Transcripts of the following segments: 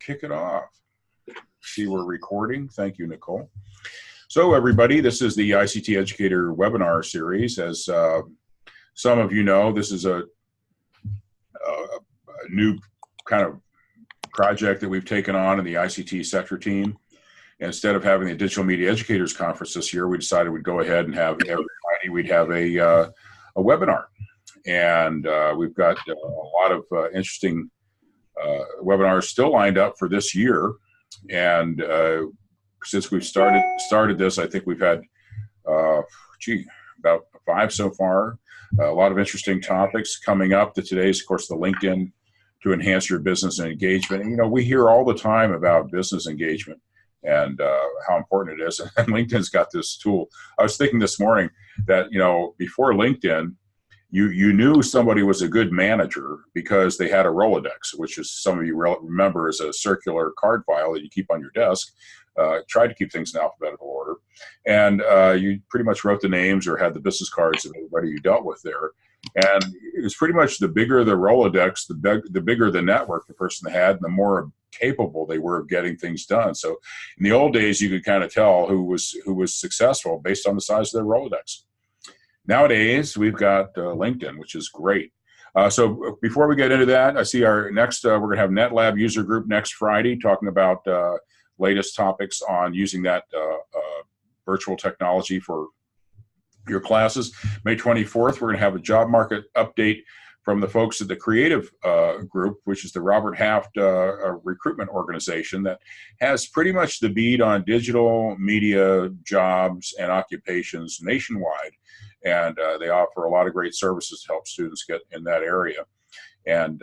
kick it off. See, we're recording. Thank you, Nicole. So everybody, this is the ICT Educator webinar series. As some of you know, this is a new kind of project that we've taken on in the ICT sector team. Instead of having the Digital Media Educators Conference this year, we decided we'd go ahead and have every Friday we'd have a webinar. And we've got a lot of interesting webinars still lined up for this year. And since we've started this, I think we've had, about 5 so far. A lot of interesting topics coming up. Today's, of course, the LinkedIn to enhance your business and engagement. And, you know, we hear all the time about business engagement and how important it is. And LinkedIn's got this tool. I was thinking this morning that, you know, before LinkedIn, you knew somebody was a good manager because they had a Rolodex, which is, some of you remember, is a circular card file that you keep on your desk. Tried to keep things in alphabetical order. And you pretty much wrote the names or had the business cards of everybody you dealt with there. And it was pretty much the bigger the Rolodex, the bigger the network the person had, and the more capable they were of getting things done. So in the old days, you could kind of tell who was successful based on the size of their Rolodex. Nowadays, we've got LinkedIn, which is great. So before we get into that, I see our next, we're going to have NetLab user group next Friday talking about latest topics on using that virtual technology for your classes. May 24th, we're going to have a job market update from the folks at the Creative Group, which is the Robert Half recruitment organization that has pretty much the bead on digital media jobs and occupations nationwide. And they offer a lot of great services to help students get in that area. And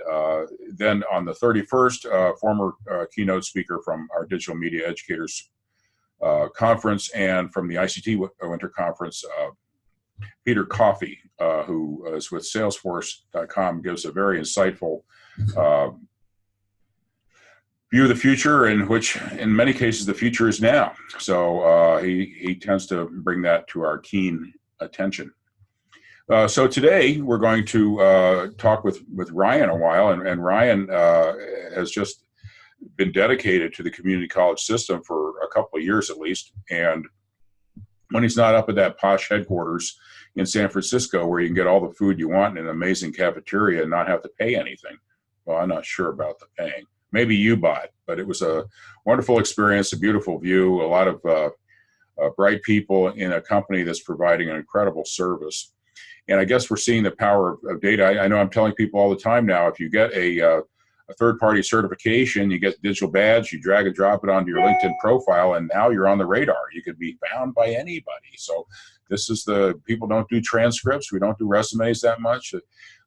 then on the 31st, former keynote speaker from our Digital Media Educators Conference and from the ICT Winter Conference, Peter Coffey, who is with Salesforce.com, gives a very insightful view of the future, in which, in many cases, the future is now. So he tends to bring that to our keen attention. So today we're going to talk with Ryan a while, and Ryan has just been dedicated to the community college system for a couple of years at least. And when he's not up at that posh headquarters in San Francisco where you can get all the food you want in an amazing cafeteria and not have to pay anything, well, I'm not sure about the paying. Maybe you bought, but it was a wonderful experience, a beautiful view, a lot of bright people in a company that's providing an incredible service. And I guess we're seeing the power of data. I know I'm telling people all the time now, if you get a third-party certification, you get the digital badge, you drag and drop it onto your LinkedIn profile, and now you're on the radar. You could be found by anybody. So this is people don't do transcripts. We don't do resumes that much.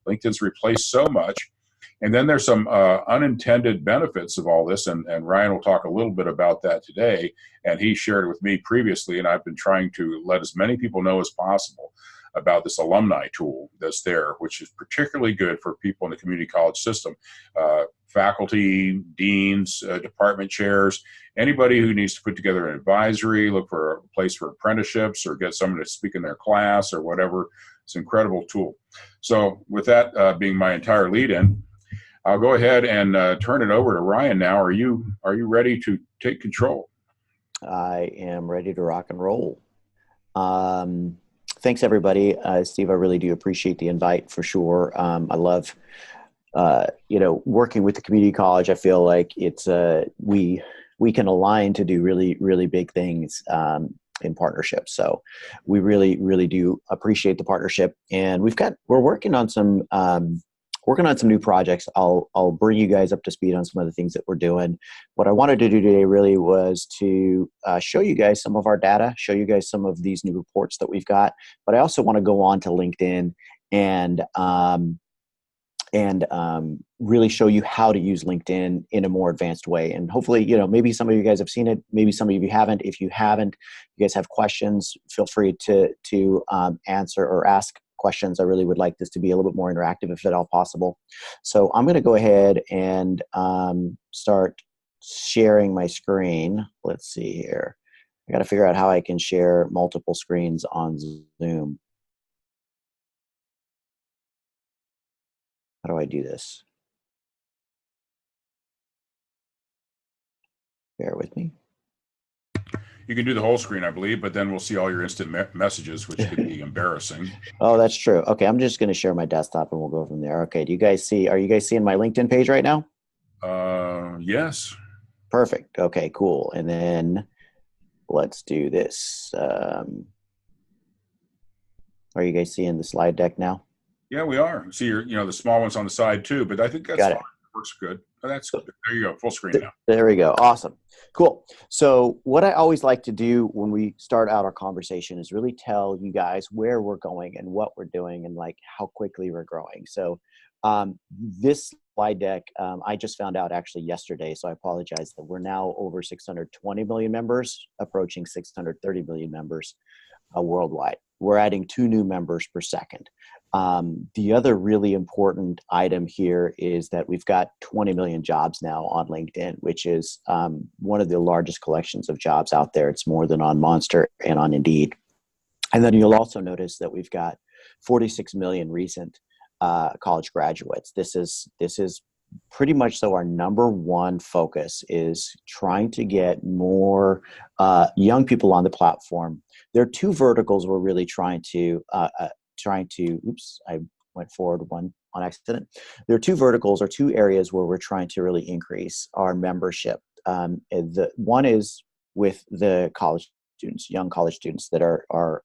LinkedIn's replaced so much. And then there's some unintended benefits of all this, and Ryan will talk a little bit about that today. And he shared it with me previously, and I've been trying to let as many people know as possible about this alumni tool that's there, which is particularly good for people in the community college system, faculty, deans, department chairs, anybody who needs to put together an advisory, look for a place for apprenticeships, or get someone to speak in their class or whatever. It's an incredible tool. So with that being my entire lead-in, I'll go ahead and turn it over to Ryan now. Are you ready to take control? I am ready to rock and roll. Thanks, everybody. Steve, I really do appreciate the invite for sure. I love, working with the community college. I feel like it's we can align to do really, really big things in partnership. So we really, really do appreciate the partnership. And we're working on some new projects. I'll bring you guys up to speed on some of the things that we're doing. What I wanted to do today really was to show you guys some of our data, show you guys some of these new reports that we've got. But I also want to go on to LinkedIn and really show you how to use LinkedIn in a more advanced way. And hopefully, maybe some of you guys have seen it, maybe some of you haven't. If you haven't, you guys have questions, feel free to answer or ask questions. I really would like this to be a little bit more interactive if at all possible. So I'm going to go ahead and start sharing my screen. Let's see here. I got to figure out how I can share multiple screens on Zoom. How do I do this? Bear with me. You can do the whole screen, I believe, but then we'll see all your instant messages, which could be embarrassing. Oh, that's true. Okay, I'm just going to share my desktop and we'll go from there. Okay, are you guys seeing my LinkedIn page right now? Yes. Perfect. Okay, cool. And then let's do this. Are you guys seeing the slide deck now? Yeah, we are. See, the small ones on the side too, but I think that's Got fine. it. Works good. Oh, that's good. There you go. Full screen now. There we go. Awesome. Cool. So what I always like to do when we start out our conversation is really tell you guys where we're going and what we're doing and like how quickly we're growing. So this slide deck, I just found out actually yesterday, so I apologize that we're now over 620 million members, approaching 630 million members worldwide. We're adding 2 new members per second. The other really important item here is that we've got 20 million jobs now on LinkedIn, which is one of the largest collections of jobs out there. It's more than on Monster and on Indeed. And then you'll also notice that we've got 46 million recent college graduates. This is pretty much so our number one focus is trying to get more young people on the platform. There are 2 verticals we're really trying to oops, I went forward one on accident. There are 2 verticals or 2 areas where we're trying to really increase our membership. The one is with the college students, young college students that are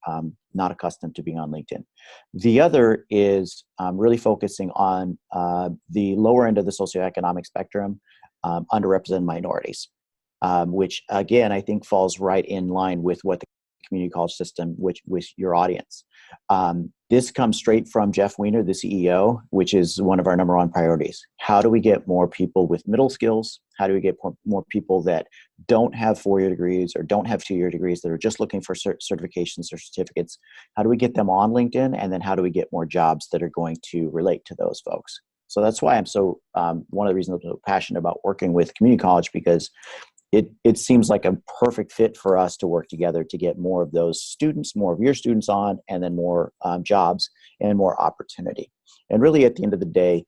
not accustomed to being on LinkedIn. The other is really focusing on the lower end of the socioeconomic spectrum, underrepresented minorities, which again, I think falls right in line with what the community college system, which with your audience. This comes straight from Jeff Weiner, the CEO, which is one of our number one priorities. How do we get more people with middle skills? How do we get more people that don't have 4-year degrees or don't have 2-year degrees that are just looking for certifications or certificates? How do we get them on LinkedIn? And then how do we get more jobs that are going to relate to those folks? So that's why I'm so, one of the reasons I'm so passionate about working with community college, because it seems like a perfect fit for us to work together to get more of those students, more of your students on, and then more jobs and more opportunity. And really at the end of the day,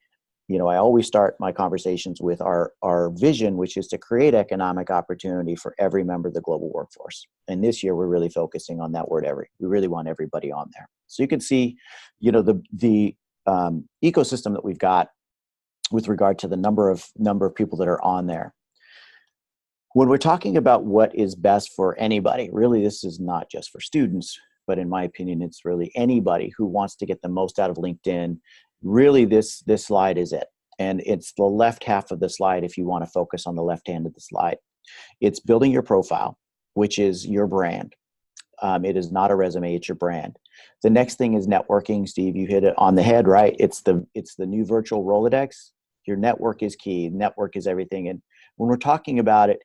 I always start my conversations with our vision, which is to create economic opportunity for every member of the global workforce. And this year, we're really focusing on that word every. We really want everybody on there. So you can see, the ecosystem that we've got with regard to the number of people that are on there. When we're talking about what is best for anybody, really this is not just for students, but in my opinion, it's really anybody who wants to get the most out of LinkedIn. Really, this slide is it. And it's the left half of the slide if you want to focus on the left hand of the slide. It's building your profile, which is your brand. It is not a resume, it's your brand. The next thing is networking. Steve, you hit it on the head, right? It's the new virtual Rolodex. Your network is key. Network is everything. And when we're talking about it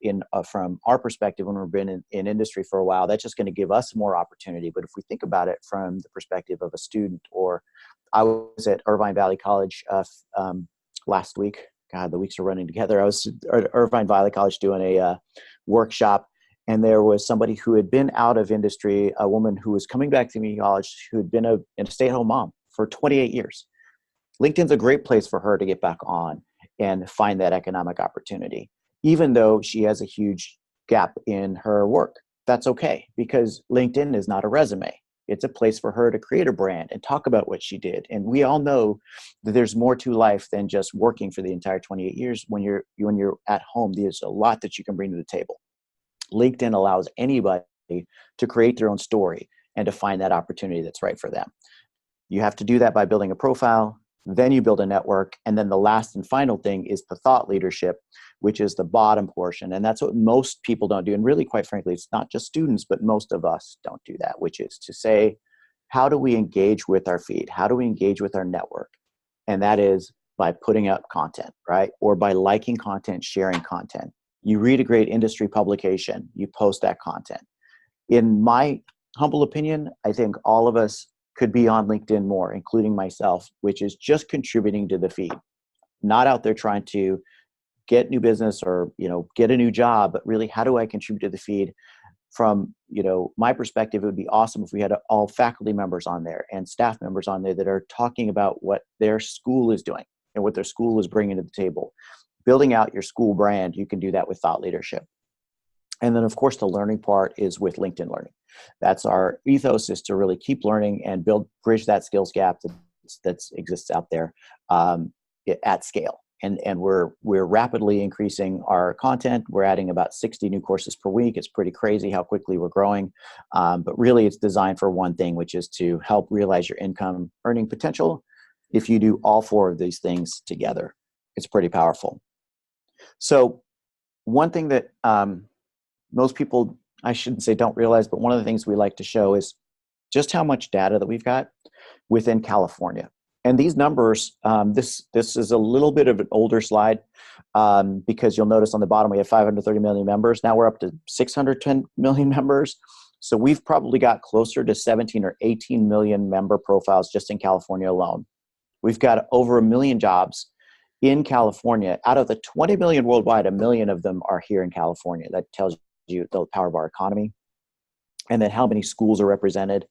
from our perspective, when we've been in industry for a while, that's just going to give us more opportunity. But if we think about it from the perspective of a student, or I was at Irvine Valley College last week. God, the weeks are running together. I was at Irvine Valley College doing a workshop, and there was somebody who had been out of industry, a woman who was coming back to community college, who had been a stay-at-home mom for 28 years. LinkedIn's a great place for her to get back on and find that economic opportunity, even though she has a huge gap in her work. That's okay, because LinkedIn is not a resume. It's a place for her to create a brand and talk about what she did. And we all know that there's more to life than just working for the entire 28 years. When you're at home, there's a lot that you can bring to the table. LinkedIn allows anybody to create their own story and to find that opportunity that's right for them. You have to do that by building a profile. Then you build a network. And then the last and final thing is the thought leadership, which is the bottom portion. And that's what most people don't do. And really, quite frankly, it's not just students, but most of us don't do that, which is to say, how do we engage with our feed? How do we engage with our network? And that is by putting up content, right? Or by liking content, sharing content. You read a great industry publication, you post that content. In my humble opinion, I think all of us could be on LinkedIn more, including myself, which is just contributing to the feed, not out there trying to get new business or, get a new job, but really, how do I contribute to the feed? From, my perspective, it would be awesome if we had all faculty members on there and staff members on there that are talking about what their school is doing and what their school is bringing to the table. Building out your school brand, you can do that with thought leadership. And then, of course, the learning part is with LinkedIn Learning. That's our ethos, is to really keep learning and bridge that skills gap that exists out there at scale. And we're rapidly increasing our content. We're adding about 60 new courses per week. It's pretty crazy how quickly we're growing. But really, it's designed for one thing, which is to help realize your income earning potential. If you do all four of these things together, it's pretty powerful. So one thing that most people, I shouldn't say don't realize, but one of the things we like to show is just how much data that we've got within California. And these numbers, this is a little bit of an older slide because you'll notice on the bottom we have 530 million members. Now we're up to 610 million members. So we've probably got closer to 17 or 18 million member profiles just in California alone. We've got over 1 million jobs in California. Out of the 20 million worldwide, 1 million of them are here in California. That tells you the power of our economy, and then how many schools are represented.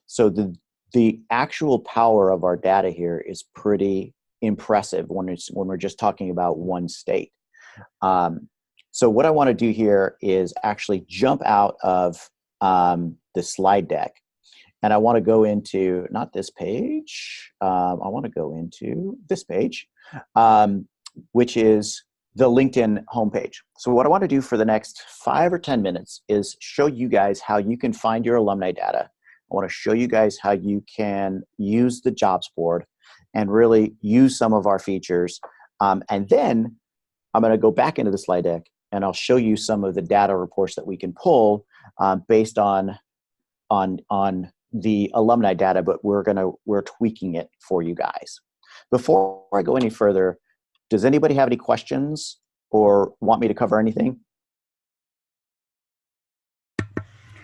So the actual power of our data here is pretty impressive when we're just talking about one state. So what I want to do here is actually jump out of the slide deck, and I want to go into not this page. I want to go into this page, which is the LinkedIn homepage. So what I want to do for the next 5 or 10 minutes is show you guys how you can find your alumni data. I want to show you guys how you can use the jobs board and really use some of our features. And then I'm going to go back into the slide deck and I'll show you some of the data reports that we can pull based on the alumni data, but we're tweaking it for you guys. Before I go any further, does anybody have any questions or want me to cover anything?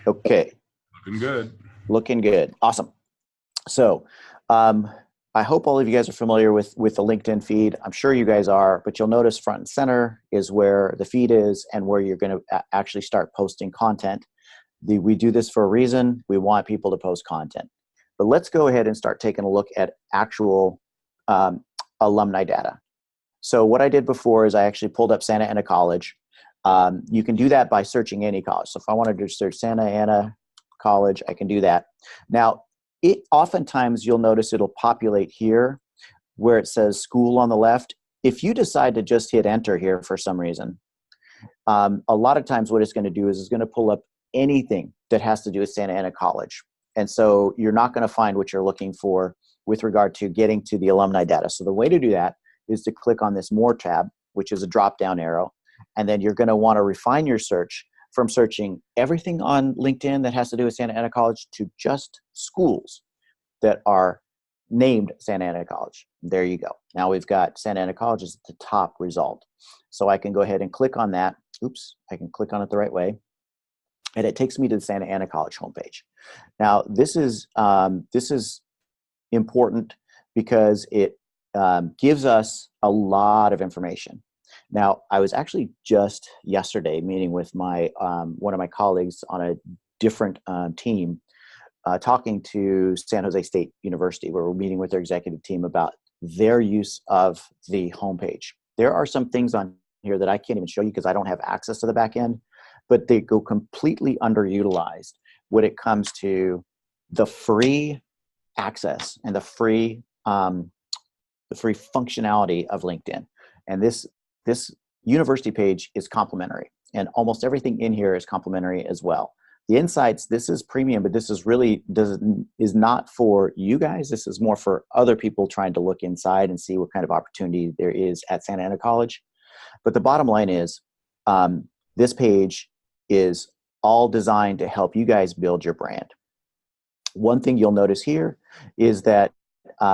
Okay. Looking good. Looking good. Awesome. So I hope all of you guys are familiar with the LinkedIn feed. I'm sure you guys are, but you'll notice front and center is where the feed is and where you're going to actually start posting content. We do this for a reason. We want people to post content. But let's go ahead and start taking a look at actual alumni data. So what I did before is I actually pulled up Santa Ana College. You can do that by searching any college. So if I wanted to search Santa Ana College, I can do that. Now, oftentimes you'll notice it'll populate here where it says school on the left. If you decide to just hit enter here for some reason, a lot of times what it's going to do is it's going to pull up anything that has to do with Santa Ana College. And so you're not going to find what you're looking for with regard to getting to the alumni data. So the way to do that is to click on this More tab, which is a drop-down arrow. And then you're going to want to refine your search from searching everything on LinkedIn that has to do with Santa Ana College to just schools that are named Santa Ana College. There you go. Now we've got Santa Ana College as the top result. So I can go ahead and click on that. Oops, I can click on it the right way. And it takes me to the Santa Ana College homepage. Now this is important because it gives us a lot of information. Now, I was actually just yesterday meeting with my one of my colleagues on a different team, talking to San Jose State University, where we're meeting with their executive team about their use of the homepage. There are some things on here that I can't even show you because I don't have access to the back end, but they go completely underutilized when it comes to the free access and the free functionality of LinkedIn. And this university page is complimentary, and almost everything in here is complimentary as well. The insights, this is premium, but this is really is not for you guys. This is more for other people trying to look inside and see what kind of opportunity there is at Santa Ana College. But the bottom line is this page is all designed to help you guys build your brand. One thing you'll notice here is that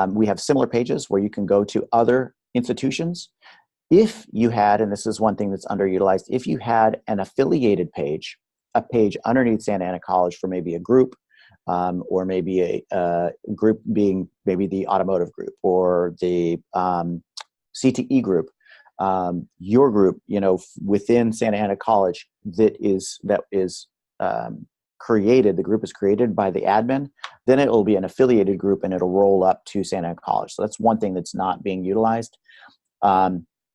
we have similar pages where you can go to other institutions. If you had, and this is one thing that's underutilized, if you had an affiliated page, a page underneath Santa Ana College for maybe a group, or maybe a group being maybe the automotive group or the CTE group, your group, within Santa Ana College that is created, the group is created by the admin, then it will be an affiliated group and it'll roll up to Santa Ana College. So that's one thing that's not being utilized.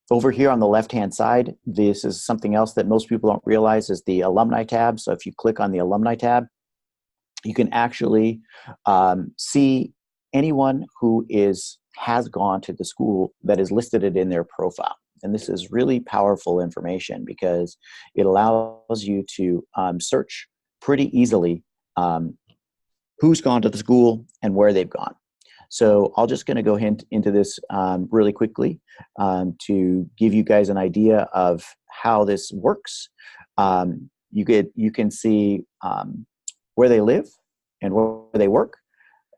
Over here on the left-hand side, this is something else that most people don't realize is the alumni tab. So if you click on the alumni tab, you can actually see anyone who has gone to the school that is listed it in their profile. And this is really powerful information because it allows you to search pretty easily who's gone to the school and where they've gone. So I'm just going to go into this really quickly to give you guys an idea of how this works. You can see where they live and where they work.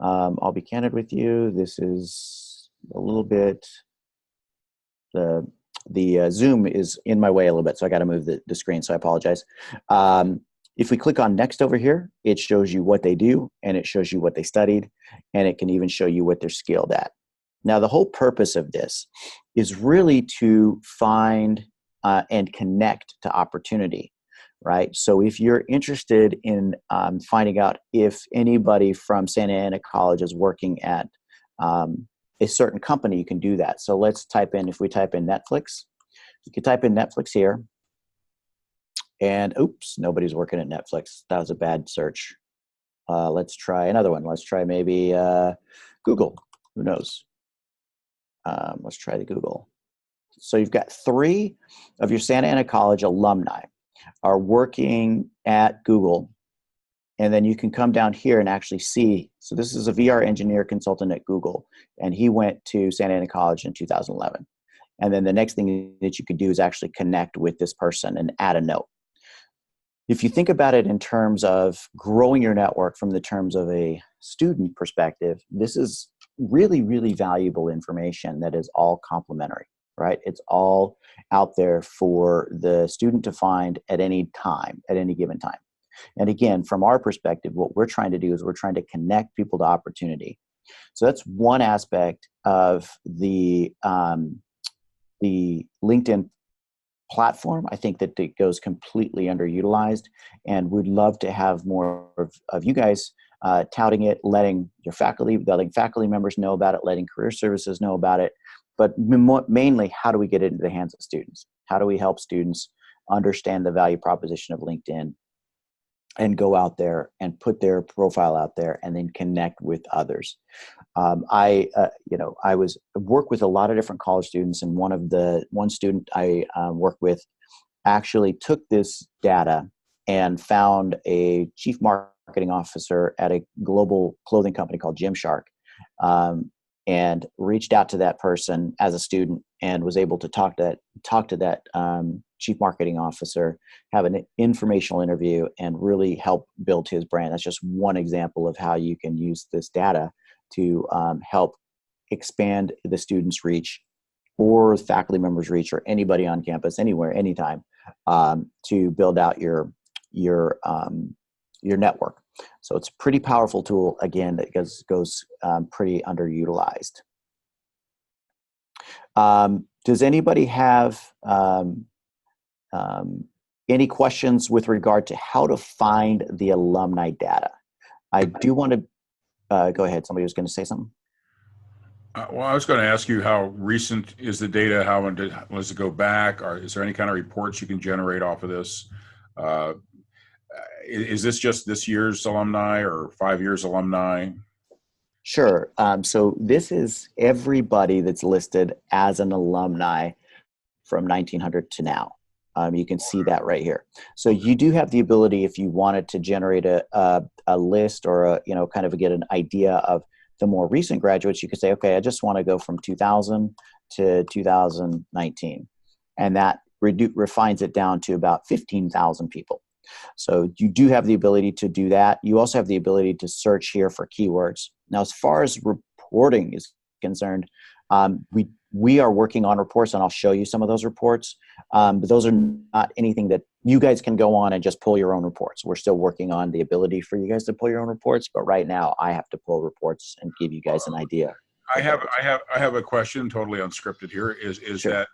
I'll be candid with you. This is a little bit, the Zoom is in my way a little bit, so I got to move the screen, so I apologize. If we click on next over here, it shows you what they do, and it shows you what they studied, and it can even show you what they're skilled at. Now, the whole purpose of this is really to find and connect to opportunity, right? So if you're interested in finding out if anybody from Santa Ana College is working at a certain company, you can do that. So let's type in, if we type in Netflix, you can type in Netflix here. And oops, nobody's working at Netflix. That was a bad search. Let's try another one. Let's try maybe Google. Who knows? Let's try the Google. So you've got 3 of your Santa Ana College alumni are working at Google. And then you can come down here and actually see. So this is a VR engineer consultant at Google, and he went to Santa Ana College in 2011. And then the next thing that you could do is actually connect with this person and add a note. If you think about it in terms of growing your network from the terms of a student perspective, this is really, really valuable information that is all complementary, right? It's all out there for the student to find at any time, at any given time. And again, from our perspective, what we're trying to do is we're trying to connect people to opportunity. So that's one aspect of the LinkedIn platform. I think that it goes completely underutilized, and we'd love to have more of you guys touting it, letting faculty members know about it, letting career services know about it. But mainly, how do we get it into the hands of students? How do we help students understand the value proposition of LinkedIn and go out there and put their profile out there and then connect with others? I work with a lot of different college students, and one student I work with actually took this data and found a chief marketing officer at a global clothing company called Gymshark, and reached out to that person as a student and was able to talk to that chief marketing officer, have an informational interview, and really help build his brand. That's just one example of how you can use this data to help expand the student's reach or faculty members' reach or anybody on campus, anywhere, anytime, to build out your network. So it's a pretty powerful tool, again, that goes pretty underutilized. Does anybody have any questions with regard to how to find the alumni data? I do want to go ahead. Somebody was going to say something. Well, I was going to ask you, how recent is the data? How does it go back? Or is there any kind of reports you can generate off of this? Is this just this year's alumni or 5 years alumni? Sure. So this is everybody that's listed as an alumni from 1900 to now. You can see that right here. So you do have the ability, if you wanted to generate a list or kind of get an idea of the more recent graduates, you could say, okay, I just want to go from 2000 to 2019. And that refines it down to about 15,000 people. So you do have the ability to do that. You also have the ability to search here for keywords. Now, as far as reporting is concerned, we are working on reports, and I'll show you some of those reports. But those are not anything that you guys can go on and just pull your own reports. We're still working on the ability for you guys to pull your own reports, but right now I have to pull reports and give you guys an idea. I have a question, totally unscripted here. Is Sure. that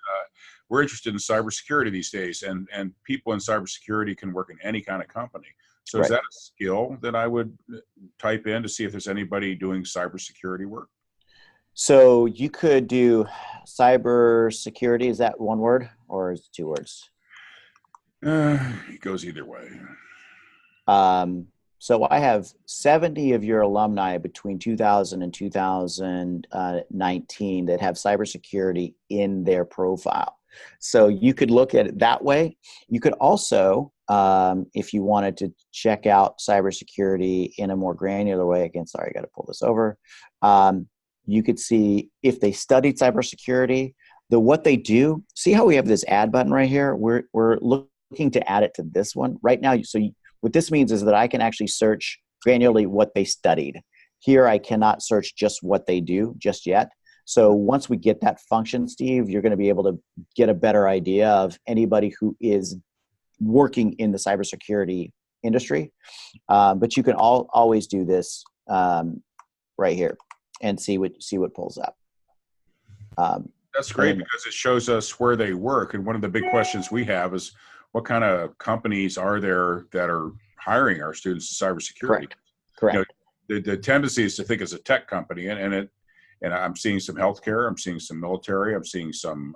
we're interested in cybersecurity these days, and people in cybersecurity can work in any kind of company. So is Right. that a skill that I would type in to see if there's anybody doing cybersecurity work? So you could do cyber security. Is that one word or is it two words? It goes either way. Um, so I have 70 of your alumni between 2000 and 2019 that have cybersecurity in their profile. So you could look at it that way. You could also, if you wanted to check out cybersecurity in a more granular way, again, sorry, I got to pull this over. You could see if they studied cybersecurity, what they do. See how we have this add button right here? We're looking to add it to this one right now. What this means is that I can actually search granularly what they studied. Here, I cannot search just what they do just yet. So once we get that function, Steve, you're going to be able to get a better idea of anybody who is working in the cybersecurity industry. But you can always do this right here and see what pulls up. That's great because it shows us where they work. And one of the big questions we have is, what kind of companies are there that are hiring our students in cybersecurity? Correct. The tendency is to think it's a tech company, and I'm seeing some healthcare, I'm seeing some military, I'm seeing some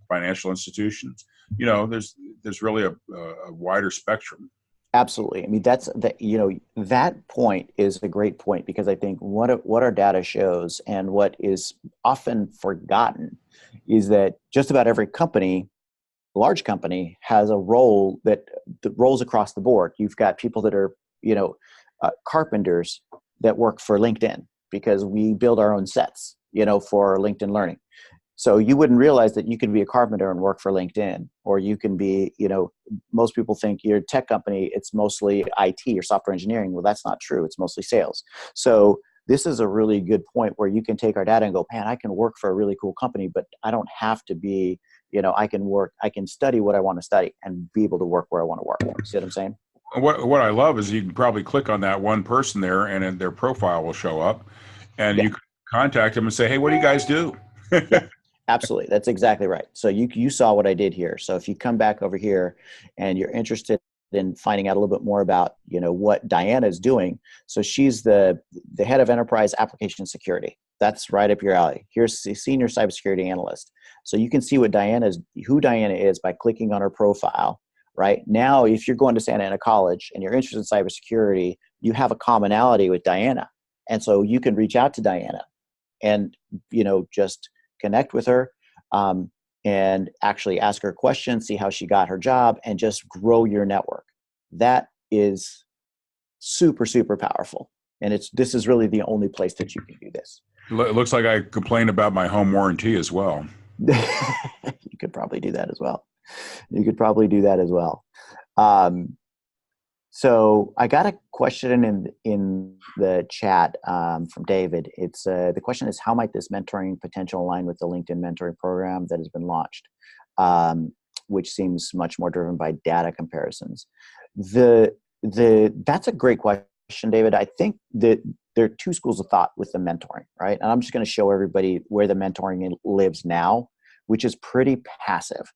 financial institutions. There's really a wider spectrum. Absolutely. I mean, that point is a great point, because I think what our data shows and what is often forgotten is that just about every company, large company, has a role that rolls across the board. You've got people that are, carpenters that work for LinkedIn because we build our own sets, for LinkedIn Learning. So you wouldn't realize that you can be a carpenter and work for LinkedIn, or you can be, most people think you're a tech company, it's mostly IT or software engineering. Well, that's not true. It's mostly sales. So this is a really good point where you can take our data and go, man, I can work for a really cool company, but I don't have to be, I can study what I want to study and be able to work where I want to work. See what I'm saying? What I love is you can probably click on that one person there, and then their profile will show up, and you can contact them and say, hey, what do you guys do? Yeah, absolutely. That's exactly right. So you saw what I did here. So if you come back over here and you're interested in finding out a little bit more about, what Diana is doing. So she's the head of enterprise application security. That's right up your alley. Here's the senior cybersecurity analyst. So you can see who Diana is by clicking on her profile. Right now, if you're going to Santa Ana College and you're interested in cybersecurity, you have a commonality with Diana. And so you can reach out to Diana and, just connect with her and actually ask her questions, see how she got her job, and just grow your network. That is super, super powerful. And this is really the only place that you can do this. It looks like I complained about my home warranty as well. You could probably do that as well. So I got a question in the chat from David. It's the question is, how might this mentoring potential align with the LinkedIn mentoring program that has been launched, which seems much more driven by data comparisons? That's a great question, David. I think that there are two schools of thought with the mentoring, right? And I'm just going to show everybody where the mentoring lives now, which is pretty passive.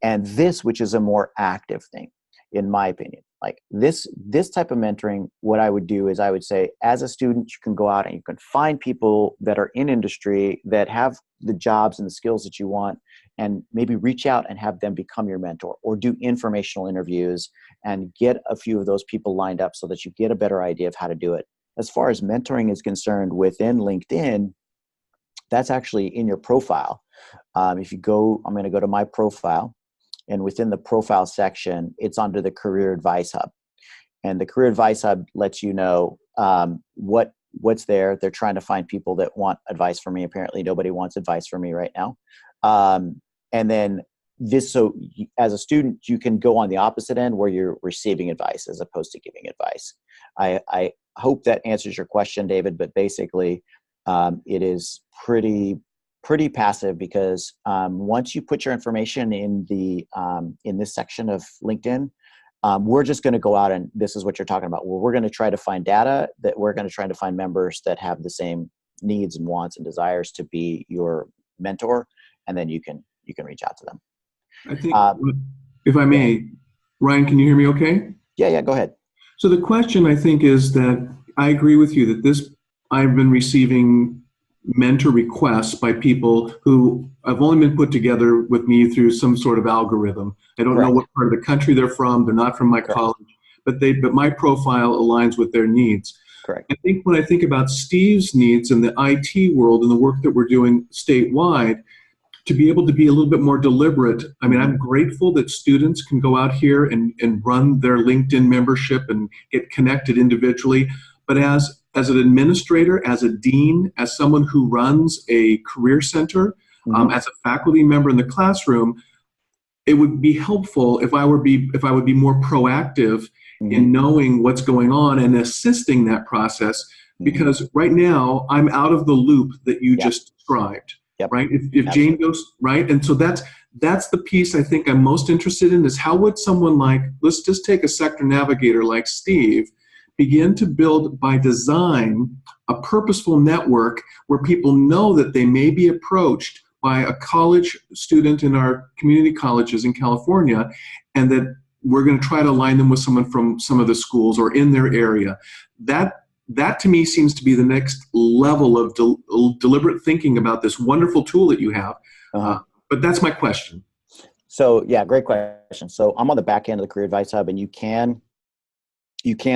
And this, which is a more active thing, in my opinion. Like this type of mentoring, what I would do is I would say, as a student, you can go out and you can find people that are in industry that have the jobs and the skills that you want, and maybe reach out and have them become your mentor, or do informational interviews and get a few of those people lined up so that you get a better idea of how to do it. As far as mentoring is concerned within LinkedIn, that's actually in your profile. If you go, I'm going to go to my profile. And within the profile section, it's under the Career Advice Hub. And the Career Advice Hub lets you know what's there. They're trying to find people that want advice from me. Apparently, nobody wants advice from me right now. And then as a student, you can go on the opposite end where you're receiving advice as opposed to giving advice. I hope that answers your question, David, but basically it is pretty passive, because once you put your information in this section of LinkedIn, we're just going to go out, and this is what you're talking about. We're going to try to find data, that we're going to try to find members that have the same needs and wants and desires to be your mentor, and then you can reach out to them. I think, if I may, Ryan, can you hear me okay? Yeah, go ahead. So the question, I think, is that I agree with you that I've been receiving mentor requests by people who have only been put together with me through some sort of algorithm. I don't know Correct. what part of the country they're from. They're not from my Correct. college, but my profile aligns with their needs. Correct. I think when I think about Steve's needs in the IT world and the work that we're doing statewide, to be able to be a little bit more deliberate. I mean, I'm grateful that students can go out here and run their LinkedIn membership and get connected individually. But as an administrator, as a dean, as someone who runs a career center, as a faculty member in the classroom, it would be helpful if I would be more proactive in knowing what's going on and assisting that process. Because right now I'm out of the loop that you just described. Yep. Right? If Jane goes right, and so that's the piece I think I'm most interested in is how would someone like, let's just take a sector navigator like Steve, begin to build by design a purposeful network where people know that they may be approached by a college student in our community colleges in California, and that we're going to try to align them with someone from some of the schools or in their area. That to me seems to be the next level of deliberate thinking about this wonderful tool that you have. But that's my question. So yeah, great question. So I'm on the back end of the Career Advice Hub, and you can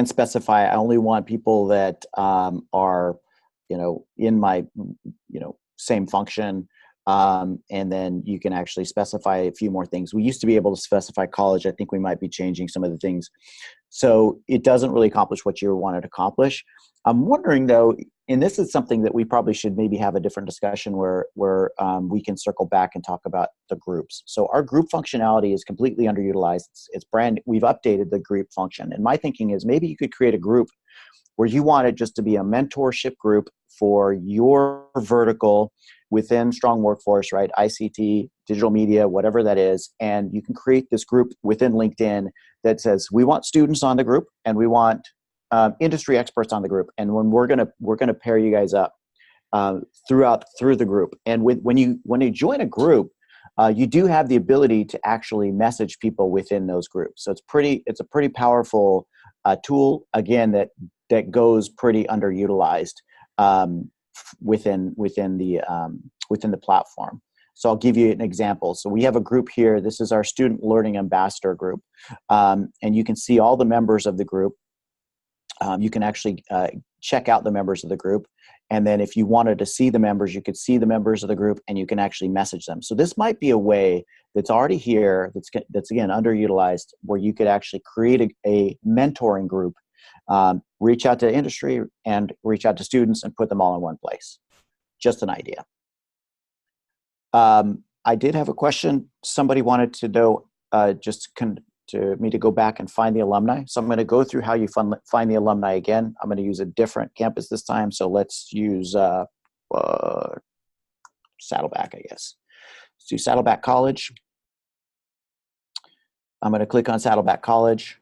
specify, I only want people that are, in my, same function. And then you can actually specify a few more things. We used to be able to specify college. I think we might be changing some of the things. So it doesn't really accomplish what you wanted to accomplish. I'm wondering though, and this is something that we probably should maybe have a different discussion where we can circle back and talk about the groups. So our group functionality is completely underutilized. We've updated the group function. And my thinking is maybe you could create a group where you want it just to be a mentorship group for your vertical within Strong Workforce, right? ICT, digital media, whatever that is. And you can create this group within LinkedIn that says, we want students on the group and we want industry experts on the group. And when we're gonna pair you guys up through the group. And when you join a group, you do have the ability to actually message people within those groups. So it's a pretty powerful tool, again, that goes pretty underutilized within the platform. So I'll give you an example. So we have a group here. This is our Student Learning Ambassador group. And you can see all the members of the group. You can actually check out the members of the group. And then if you wanted to see the members, you could see the members of the group and you can actually message them. So this might be a way that's already here, that's again, underutilized, where you could actually create a mentoring group, reach out to industry and reach out to students and put them all in one place. Just an idea. I did have a question. Somebody wanted to know to me to go back and find the alumni. So I'm going to go through how you find the alumni again. I'm going to use a different campus this time. So let's use Saddleback, I guess. Let's do Saddleback College. I'm going to click on Saddleback College.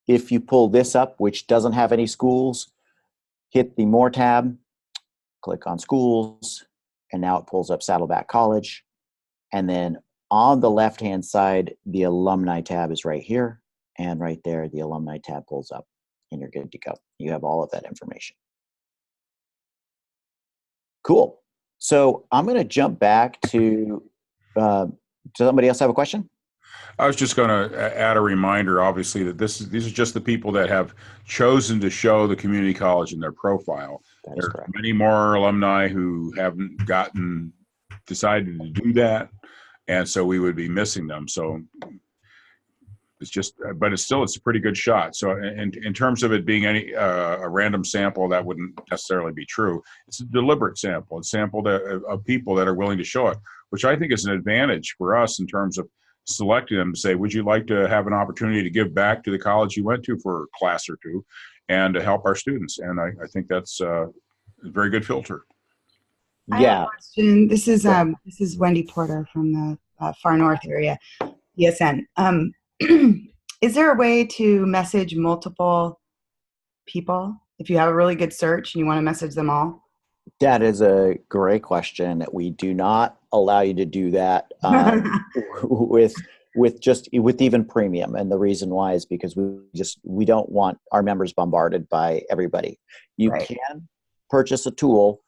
If you pull this up, which doesn't have any schools, hit the More tab, click on Schools, and now it pulls up Saddleback College. And then on the left-hand side, the Alumni tab is right here. And right there, the Alumni tab pulls up, and you're good to go. You have all of that information. Cool. So I'm going to jump back to, does somebody else have a question? I was just going to add a reminder, obviously, that these are just the people that have chosen to show the community college in their profile. There are many more alumni who haven't decided to do that, and so we would be missing them. So but it's a pretty good shot. So in terms of it being a random sample, that wouldn't necessarily be true. It's a deliberate sample. It's a sample of people that are willing to show it, which I think is an advantage for us in terms of selecting them to say, would you like to have an opportunity to give back to the college you went to for a class or two and to help our students? And I think that's a very good filter. I have a question. This is Wendy Porter from the Far North area, ESN. Is there a way to message multiple people if you have a really good search and you want to message them all? That is a great question. We do not allow you to do that with even premium, and the reason why is because we don't want our members bombarded by everybody. You can purchase a tool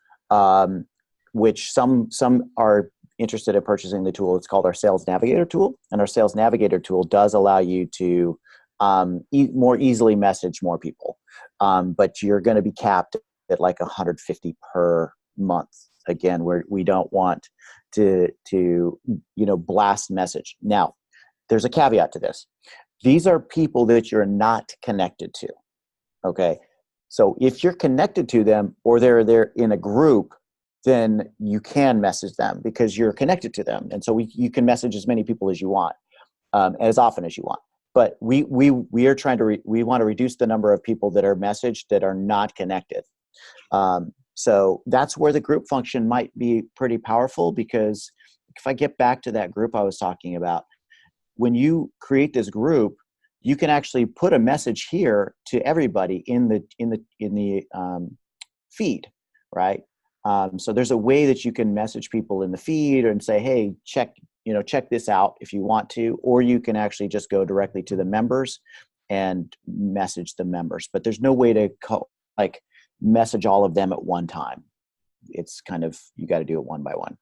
which some are interested in purchasing the tool. It's called our Sales Navigator tool, and our Sales Navigator tool does allow you to more easily message more people, but you're going to be capped at like 150 per month. Again, where we don't want to blast message. Now, there's a caveat to this. These are people that you're not connected to. Okay, so if you're connected to them or they're in a group, then you can message them because you're connected to them, and so you can message as many people as you want, as often as you want. But we are trying to we want to reduce the number of people that are messaged that are not connected. So that's where the group function might be pretty powerful, because if I get back to that group I was talking about, when you create this group, you can actually put a message here to everybody in the feed, right? So there's a way that you can message people in the feed and say, hey, check this out if you want to, or you can actually just go directly to the members and message the members. But there's no way to message all of them at one time. It's kind of, you got to do it one by one.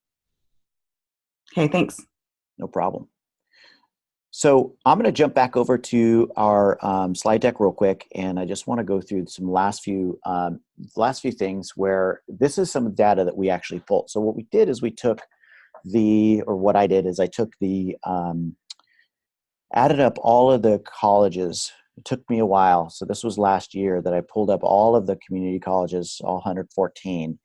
Okay, thanks. No problem. So I'm going to jump back over to our slide deck real quick, and I just want to go through some last few things where this is some data that we actually pulled. So what we did is I took the added up all of the colleges. It took me a while. So this was last year that I pulled up all of the community colleges, all 114.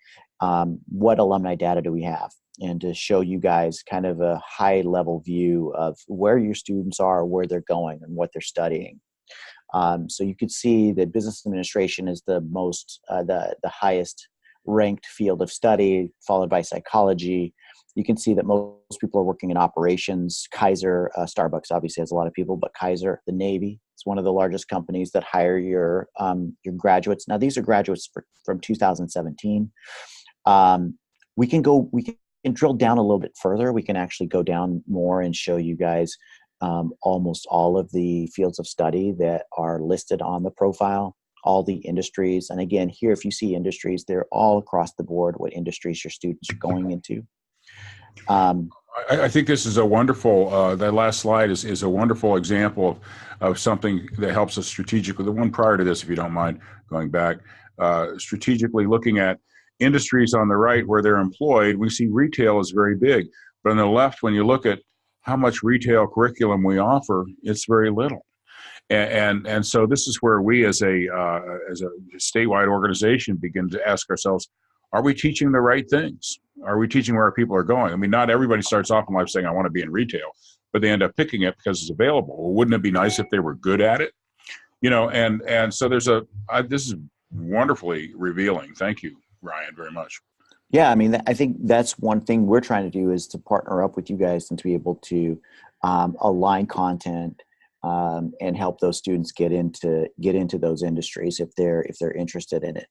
What alumni data do we have? And to show you guys kind of a high level view of where your students are, where they're going, and what they're studying. So you could see that business administration is the most, the highest ranked field of study, followed by psychology. You can see that most people are working in operations. Kaiser, Starbucks obviously has a lot of people, but Kaiser, the Navy, it's one of the largest companies that hire your graduates. Now these are graduates from 2017. We can drill down a little bit further. We can actually go down more and show you guys almost all of the fields of study that are listed on the profile, all the industries. And again, here, if you see industries, they're all across the board, what industries your students are going into. I think this is a wonderful, that last slide is a wonderful example of something that helps us strategically. The one prior to this, if you don't mind going back, strategically looking at industries on the right where they're employed. We see retail is very big, but on the left, when you look at how much retail curriculum we offer, it's very little. And so this is where we as a statewide organization begin to ask ourselves, are we teaching the right things? Are we teaching where people are going? I mean, not everybody starts off in life saying, I want to be in retail, but they end up picking it because it's available. Well, wouldn't it be nice if they were good at it? And so this is wonderfully revealing. Thank you, Ryan, very much. Yeah, I mean, I think that's one thing we're trying to do is to partner up with you guys and to be able to align content and help those students get into those industries if they're interested in it.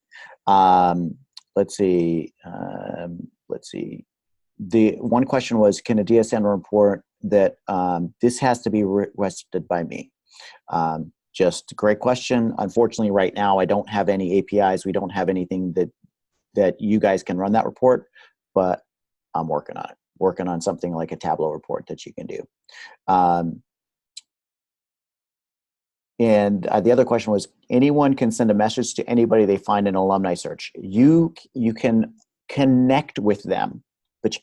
Let's see. The one question was, can a DSN report that this has to be requested by me? Just a great question. Unfortunately, right now, I don't have any APIs. We don't have anything that you guys can run that report, but I'm working on it. Working on something like a Tableau report that you can do. And the other question was, anyone can send a message to anybody they find in alumni search. You can connect with them, but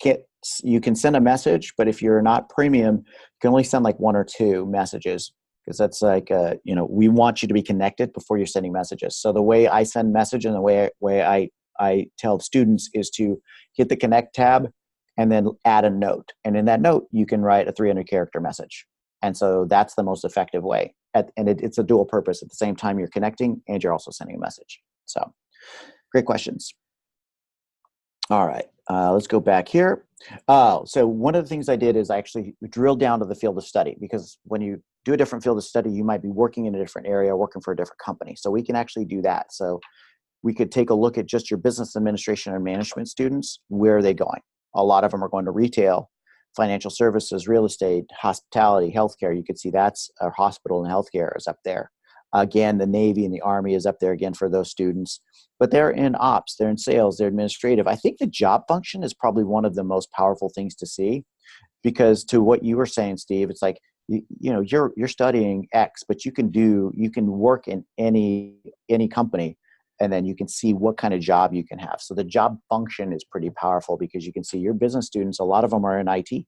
you can send a message, but if you're not premium, you can only send like 1 or 2 messages, because that's like, we want you to be connected before you're sending messages. So the way I send message and the way I tell students is to hit the connect tab and then add a note. And in that note, you can write a 300-character message. And so that's the most effective way. And it's a dual purpose. At the same time, you're connecting and you're also sending a message. So great questions. All right, let's go back here. So one of the things I did is I actually drilled down to the field of study, because when you do a different field of study, you might be working in a different area, working for a different company. So we can actually do that. So we could take a look at just your business administration and management students. Where are they going? A lot of them are going to retail, financial services, real estate, hospitality, healthcare. You could see that's our hospital and healthcare is up there. Again, the Navy and the Army is up there again for those students. But they're in ops, they're in sales, they're administrative. I think the job function is probably one of the most powerful things to see, because to what you were saying, Steve, it's like, you know, you're studying X, but you can work in any company, and then you can see what kind of job you can have. So the job function is pretty powerful, because you can see your business students, a lot of them are in IT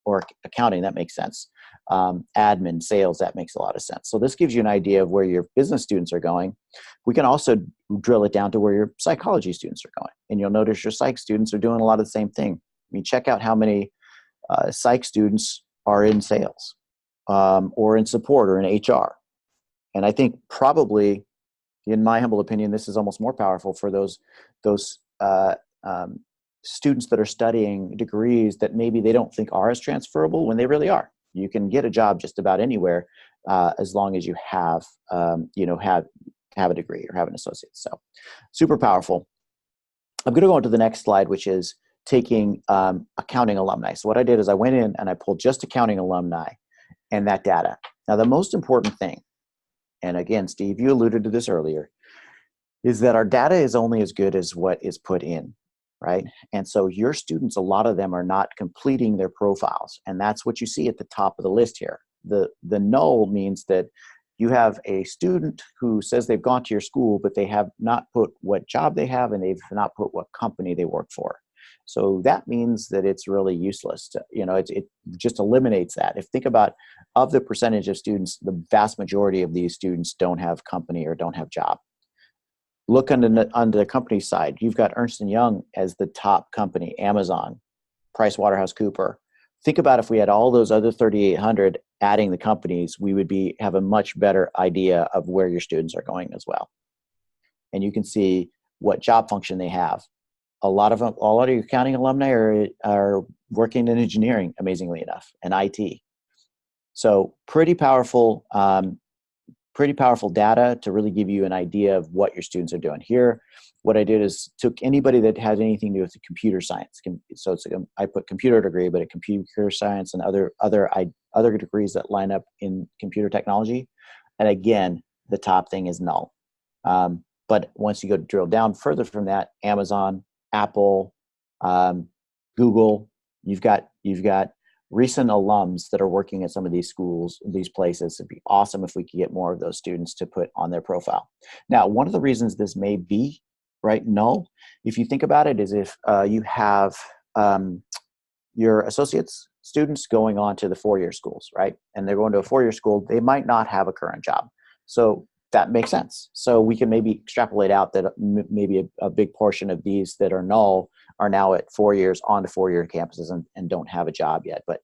or accounting. That makes sense. Admin, sales, that makes a lot of sense. So this gives you an idea of where your business students are going. We can also drill it down to where your psychology students are going. And you'll notice your psych students are doing a lot of the same thing. I mean, check out how many psych students are in sales, or in support, or in HR. And I think probably, in my humble opinion, this is almost more powerful for those students that are studying degrees that maybe they don't think are as transferable, when they really are. You can get a job just about anywhere, as long as you have a degree or have an associate. So super powerful. I'm going to go on to the next slide, which is taking accounting alumni. So what I did is I went in and I pulled just accounting alumni and that data. Now, the most important thing, and again, Steve, you alluded to this earlier, is that our data is only as good as what is put in, right? And so your students, a lot of them are not completing their profiles. And that's what you see at the top of the list here. The null means that you have a student who says they've gone to your school, but they have not put what job they have, and they've not put what company they work for. So that means that it's really useless. It just eliminates that. If think about, of the percentage of students, the vast majority of these students don't have company or don't have job. Look on the company side. You've got Ernst & Young as the top company, Amazon, PricewaterhouseCoopers. Think about if we had all those other 3,800 adding the companies, we would have a much better idea of where your students are going as well. And you can see what job function they have. A lot of your accounting alumni are working in engineering, amazingly enough, and IT. So pretty powerful data to really give you an idea of what your students are doing. Here, what I did is took anybody that had anything to do with the computer science. So I put computer degree, but a computer science and other degrees that line up in computer technology. And again, the top thing is null. But once you go drill down further from that, Amazon, Apple, Google, you've got recent alums that are working at some of these schools, these places. It'd be awesome if we could get more of those students to put on their profile. Now, one of the reasons this may be null, if you think about it, is if you have your associates students going on to the four-year schools, right? And they're going to a four-year school, they might not have a current job. So that makes sense. So we can maybe extrapolate out that maybe a big portion of these that are null are now at 4 years on to four-year campuses and don't have a job yet. But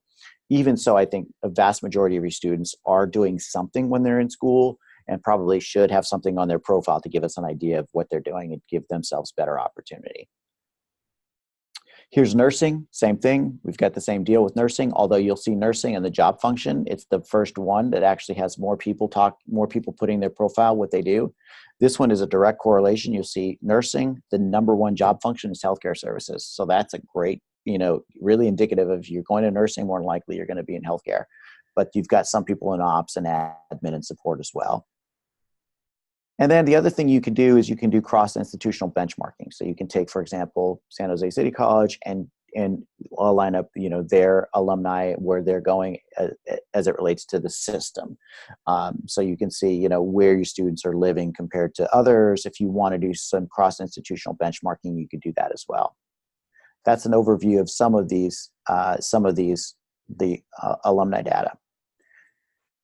even so, I think a vast majority of your students are doing something when they're in school, and probably should have something on their profile to give us an idea of what they're doing and give themselves better opportunity. Here's nursing, same thing. We've got the same deal with nursing, although you'll see nursing and the job function. It's the first one that actually has more people putting their profile, what they do. This one is a direct correlation. You'll see nursing, the number one job function is healthcare services. So that's a great, really indicative of, you're going to nursing, more than likely you're going to be in healthcare. But you've got some people in ops and admin and support as well. And then the other thing you can do is you can do cross-institutional benchmarking. So you can take, for example, San Jose City College and line up, their alumni, where they're going as it relates to the system. So you can see, where your students are living compared to others. If you want to do some cross-institutional benchmarking, you could do that as well. That's an overview of some of these, the alumni data.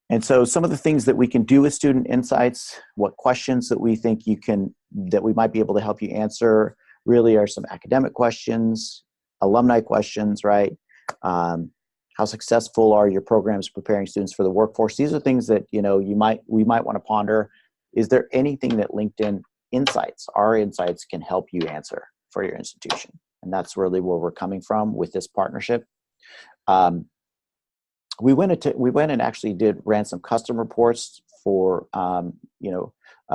And so some of the things that we can do with Student Insights, what questions that we think that we might be able to help you answer, really are some academic questions, alumni questions, right? How successful are your programs preparing students for the workforce? These are things that, we might want to ponder. Is there anything that LinkedIn Insights, our insights, can help you answer for your institution? And that's really where we're coming from with this partnership. We went and actually ran some custom reports for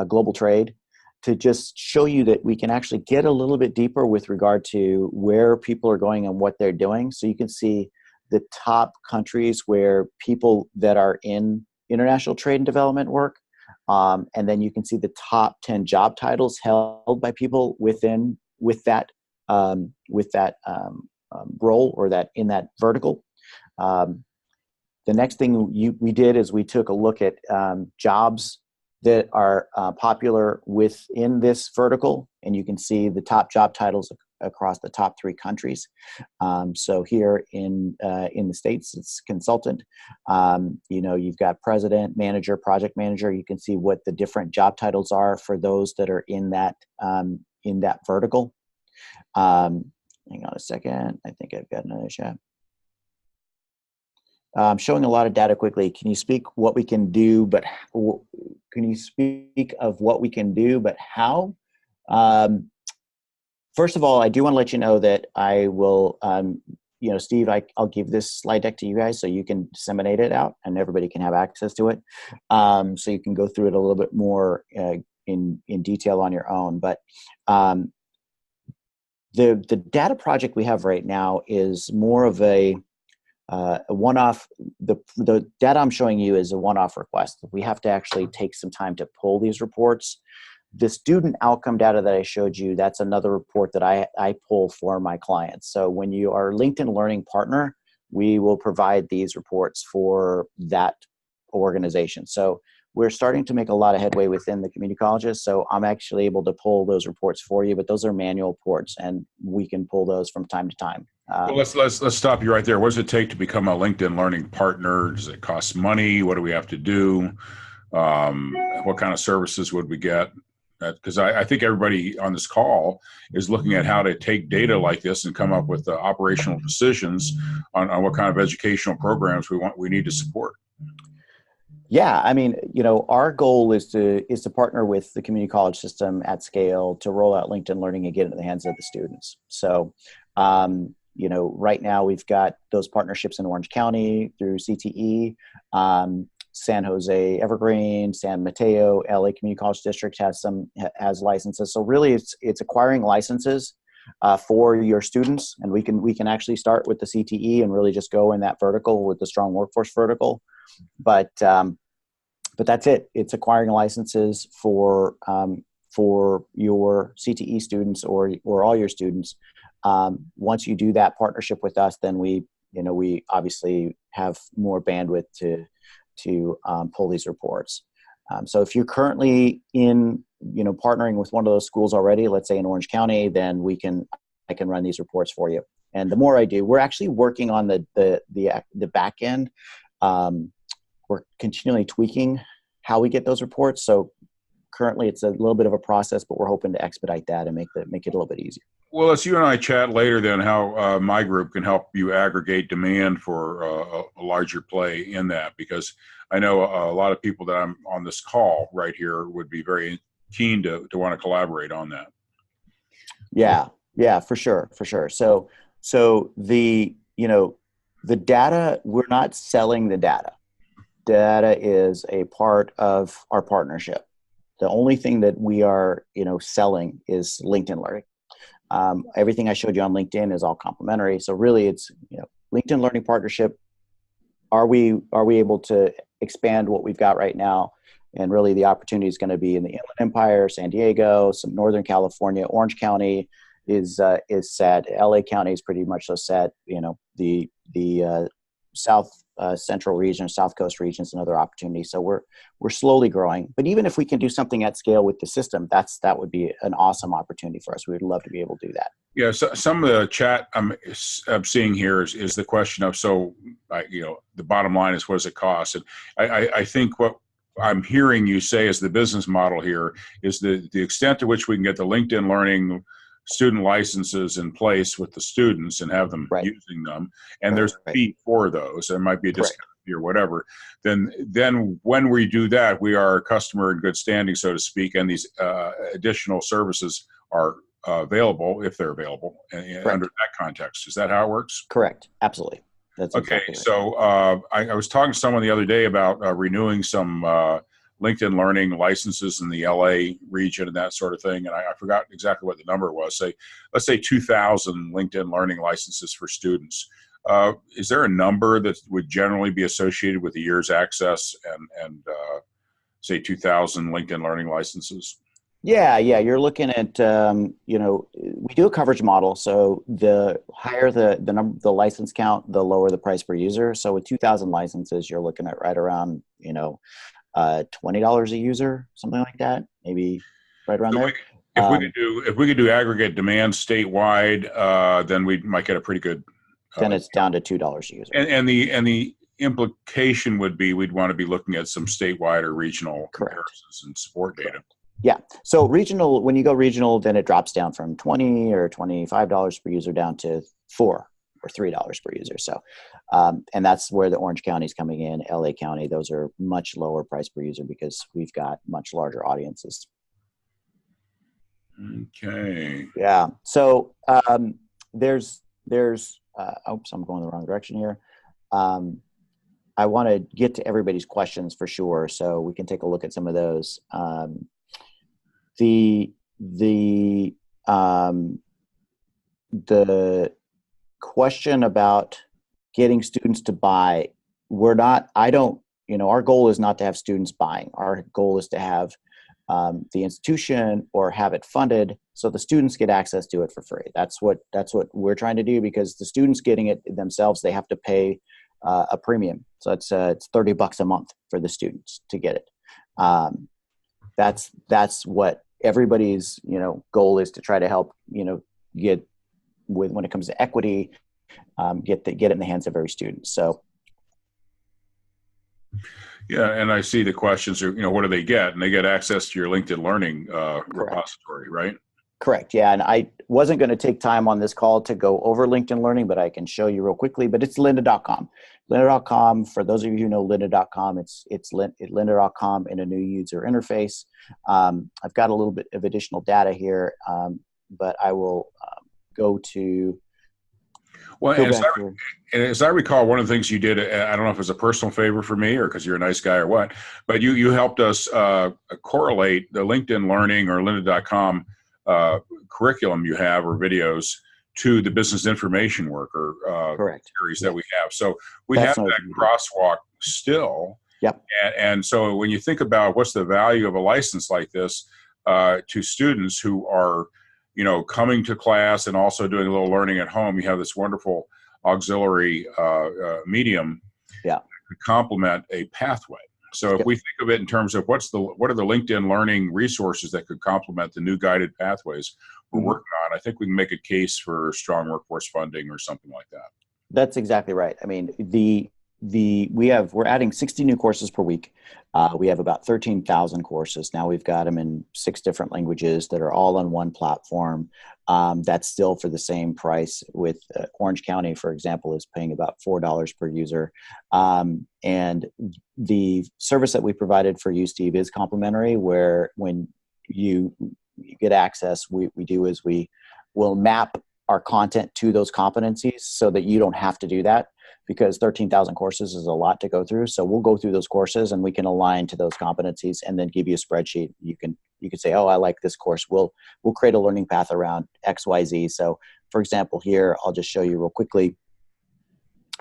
global trade to just show you that we can actually get a little bit deeper with regard to where people are going and what they're doing. So you can see the top countries where people that are in international trade and development work And then you can see the top 10 job titles held by people with that role, or that in that vertical. The next thing we did is we took a look at jobs that are popular within this vertical, and you can see the top job titles across the top 3 countries. So here in the States, it's consultant. You've got president, manager, project manager. You can see what the different job titles are for those that are in that vertical. Hang on a second. I think I've got another chat. I'm showing a lot of data quickly. Can you speak what we can do, but can you speak of what we can do, but how? First of all, I do want to let you know that I will, Steve, I'll give this slide deck to you guys so you can disseminate it out and everybody can have access to it. So you can go through it a little bit more in detail on your own. But the data project we have right now is more of a one-off. The data I'm showing you is a one-off request. We have to actually take some time to pull these reports. The student outcome data that I showed you, that's another report that I pull for my clients. So when you are a LinkedIn Learning partner, we will provide these reports for that organization. So we're starting to make a lot of headway within the community colleges. So I'm actually able to pull those reports for you, but those are manual reports and we can pull those from time to time. Well, let's stop you right there. What does it take to become a LinkedIn Learning partner? Does it cost money? What do we have to do? What kind of services would we get? Because I think everybody on this call is looking at how to take data like this and come up with operational decisions on what kind of educational programs we need to support. Yeah, I mean, our goal is to partner with the community college system at scale to roll out LinkedIn Learning and get it in the hands of the students. So, right now we've got those partnerships in Orange County through CTE. San Jose Evergreen, San Mateo, LA Community College District has licenses. So really it's acquiring licenses for your students, and we can actually start with the CTE and really just go in that vertical with the strong workforce vertical. But that's it. It's acquiring licenses for your CTE students or all your students. Once you do that partnership with us, then we obviously have more bandwidth to pull these reports. So if you're currently partnering with one of those schools already, let's say in Orange County, then I can run these reports for you. And the more I do, we're actually working on the back end. We're continually tweaking how we get those reports. So currently it's a little bit of a process, but we're hoping to expedite that and make it a little bit easier. Well, let's you and I chat later then how my group can help you aggregate demand for a larger play in that, because I know a lot of people that I'm on this call right here would be very keen to want to collaborate on that. Yeah, for sure. So the data, we're not selling the data. Data is a part of our partnership. The only thing that we are, selling is LinkedIn Learning. Everything I showed you on LinkedIn is all complimentary. So really it's, LinkedIn Learning partnership. Are we able to expand what we've got right now? And really the opportunity is going to be in the Inland Empire, San Diego, some Northern California. Orange County is set. LA County is pretty much so set. The South Central region, South Coast region is another opportunity. So we're slowly growing. But even if we can do something at scale with the system, that would be an awesome opportunity for us. We would love to be able to do that. Yeah, so some of the chat I'm seeing here is the question of, the bottom line is, what does it cost? And I think what I'm hearing you say is the business model here is the extent to which we can get the LinkedIn Learning student licenses in place with the students and have them using them, and there's a fee for those. There might be a discount fee or whatever. Then when we do that, we are a customer in good standing, so to speak, and these additional services are available if they're available under that context. Is that how it works? Correct. Absolutely. That's okay. Exactly right. So I was talking to someone the other day about renewing some LinkedIn Learning licenses in the LA region and that sort of thing. And I forgot exactly what the number was. Let's say 2,000 LinkedIn Learning licenses for students. Is there a number that would generally be associated with a year's access and say 2,000 LinkedIn Learning licenses? Yeah, you're looking at, we do a coverage model. So the higher the license count, the lower the price per user. So with 2,000 licenses, you're looking at right around, $20 a user, something like that, maybe right around there. If we could do aggregate demand statewide, then we might get a pretty good. Then it's down to $2 a user. And the implication would be we'd want to be looking at some statewide or regional comparisons and support data. Yeah. So regional, when you go regional, then it drops down from $20 or $25 per user down to $4 or $3 per user. So, and that's where the Orange County is coming in. LA County, those are much lower price per user because we've got much larger audiences. Okay. Yeah. So there's oops, I'm going the wrong direction here. I want to get to everybody's questions for sure, so we can take a look at some of those. The question about getting students to buy, our goal is not to have students buying. Our goal is to have the institution or have it funded so the students get access to it for free. That's what we're trying to do, because the students getting it themselves, they have to pay a premium. So it's $30 a month for the students to get it. That's what everybody's goal is, to try to help get with when it comes to equity, get it in the hands of every student. So yeah, and I see the questions are, what do they get? And they get access to your LinkedIn Learning repository, right? Correct. Yeah, and I wasn't going to take time on this call to go over LinkedIn Learning, but I can show you real quickly. But it's lynda.com. Lynda.com, for those of you who know lynda.com, it's lynda.com in a new user interface. I've got a little bit of additional data here, but I will go to... Well, as I recall, one of the things you did, I don't know if it was a personal favor for me or because you're a nice guy or what, but you helped us correlate the LinkedIn Learning or lynda.com curriculum you have or videos to the business information work or series that we have. So we have that crosswalk still. Yep. And so when you think about what's the value of a license like this to students who are coming to class and also doing a little learning at home, you have this wonderful auxiliary medium that could complement a pathway. So if we think of it in terms of what are the LinkedIn Learning resources that could complement the new guided pathways we're working on, I think we can make a case for strong workforce funding or something like that. That's exactly right. I mean, we're adding 60 new courses per week. We have about 13,000 courses. Now we've got them in 6 different languages that are all on one platform. That's still for the same price. With Orange County, for example, is paying about $4 per user. And the service that we provided for you, Steve, is complimentary, where when you get access, we will map our content to those competencies so that you don't have to do that, because 13,000 courses is a lot to go through. So we'll go through those courses and we can align to those competencies and then give you a spreadsheet. You can say, oh, I like this course. We'll create a learning path around XYZ. So for example, here, I'll just show you real quickly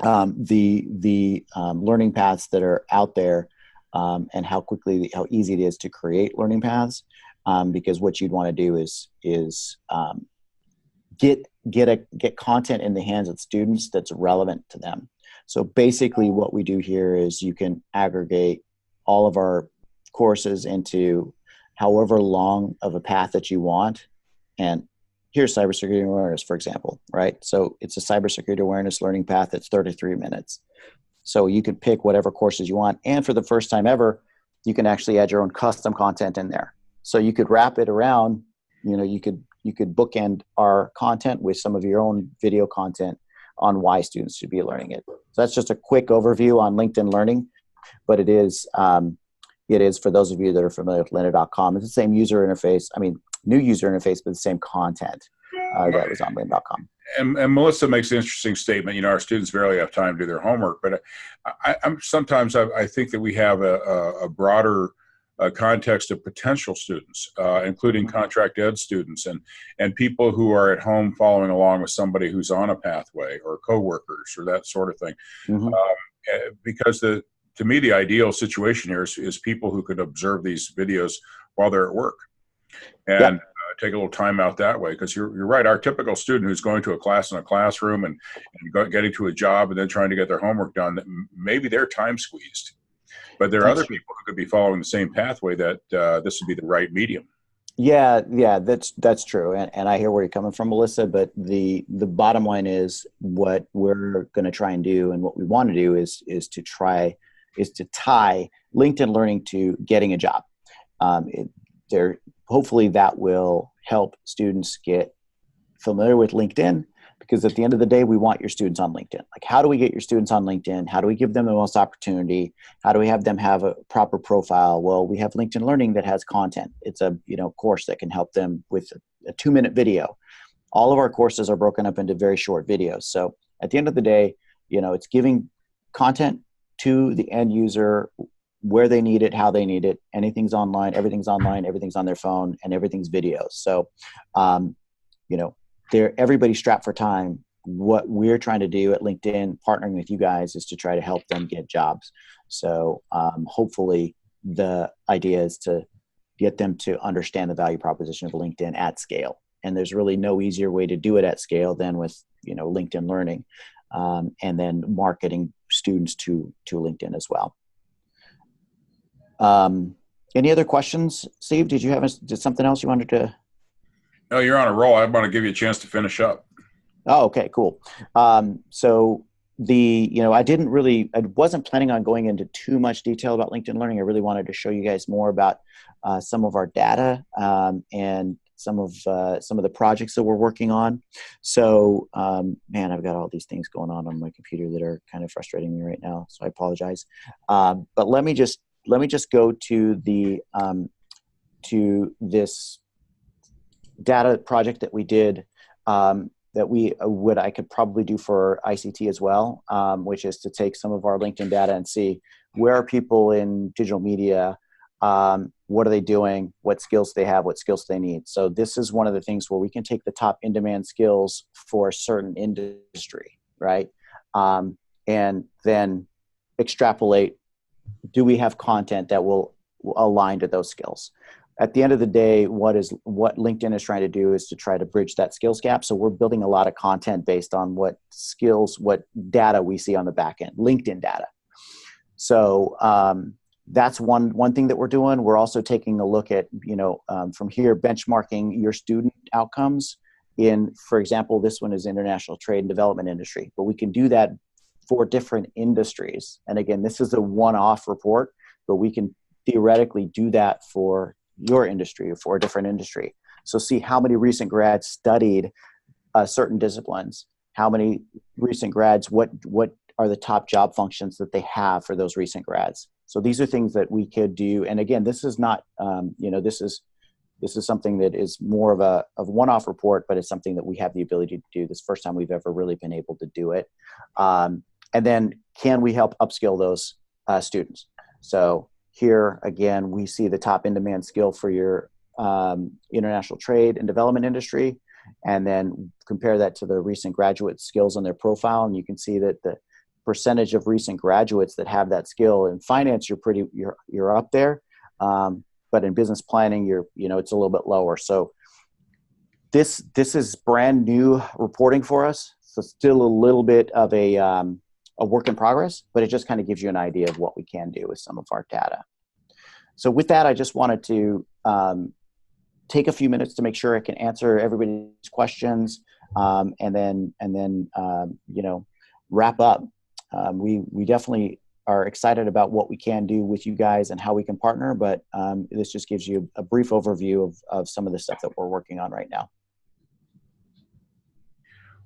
the learning paths that are out there and how easy it is to create learning paths. Because what you'd want to do is get content in the hands of students that's relevant to them. So basically what we do here is you can aggregate all of our courses into however long of a path that you want. And here's cybersecurity awareness, for example, right? So it's a cybersecurity awareness learning path that's 33 minutes. So you can pick whatever courses you want. And for the first time ever, you can actually add your own custom content in there. So you could wrap it around, you could bookend our content with some of your own video content on why students should be learning it. So that's just a quick overview on LinkedIn Learning, but it is for those of you that are familiar with lynda.com. It's the same user interface. I mean, new user interface, but the same content that was on lynda.com. And Melissa makes an interesting statement. Our students barely have time to do their homework, but I think that we have a broader context of potential students, including contract ed students and people who are at home following along with somebody who's on a pathway or coworkers or that sort of thing. Because to to me, the ideal situation here is people who could observe these videos while they're at work and take a little time out that way. Because you're right. Our typical student who's going to a class in a classroom and getting to a job and then trying to get their homework done, maybe they're time squeezed. But there are other people who could be following the same pathway that this would be the right medium. Yeah, that's true, and I hear where you're coming from, Melissa. But the bottom line is what we're going to try and do, and what we want to do is to tie LinkedIn Learning to getting a job. Hopefully that will help students get familiar with LinkedIn, because at the end of the day, we want your students on LinkedIn. Like, how do we get your students on LinkedIn? How do we give them the most opportunity? How do we have them have a proper profile? Well, we have LinkedIn Learning that has content. It's a course that can help them with a 2-minute video. All of our courses are broken up into very short videos. So at the end of the day, it's giving content to the end user where they need it, how they need it. Everything's online, everything's on their phone, and everything's videos. So, everybody's strapped for time. What we're trying to do at LinkedIn, partnering with you guys, is to try to help them get jobs. So hopefully the idea is to get them to understand the value proposition of LinkedIn at scale. And there's really no easier way to do it at scale than with, LinkedIn Learning, and then marketing students to LinkedIn as well. Any other questions, Steve? Did you have something else you wanted to? No, you're on a roll. I want to give you a chance to finish up. Oh, okay, cool. So I wasn't planning on going into too much detail about LinkedIn Learning. I really wanted to show you guys more about some of our data and some of the projects that we're working on. So, I've got all these things going on my computer that are kind of frustrating me right now. So I apologize. But let me just go to this data project that we did, I could probably do for ICT as well, which is to take some of our LinkedIn data and see where are people in digital media, what are they doing, what skills they have, what skills they need. So this is one of the things where we can take the top in-demand skills for a certain industry, right? And then extrapolate, do we have content that will align to those skills? At the end of the day, what LinkedIn is trying to do is to try to bridge that skills gap. So we're building a lot of content based on what data we see on the back end, LinkedIn data. So that's one thing that we're doing. We're also taking a look at, from here, benchmarking your student outcomes in, for example, this one is international trade and development industry, but we can do that for different industries. And again, this is a one-off report, but we can theoretically do that for your industry or for a different industry. So see how many recent grads studied certain disciplines, how many recent grads, what are the top job functions that they have for those recent grads. So these are things that we could do. And again, this is not, this is something that is more of a one-off report, but it's something that we have the ability to do. This is the first time we've ever really been able to do it. And then can we help upskill those students? So here, again, we see the top in-demand skill for your international trade and development industry, and then compare that to the recent graduate skills on their profile. And you can see that the percentage of recent graduates that have that skill in finance, you're up there. But in business planning, it's a little bit lower. So this is brand new reporting for us. So still a little bit of a work in progress, but it just kind of gives you an idea of what we can do with some of our data. So with that, I just wanted to take a few minutes to make sure I can answer everybody's questions, and then wrap up. We definitely are excited about what we can do with you guys and how we can partner, but this just gives you a brief overview of some of the stuff that we're working on right now.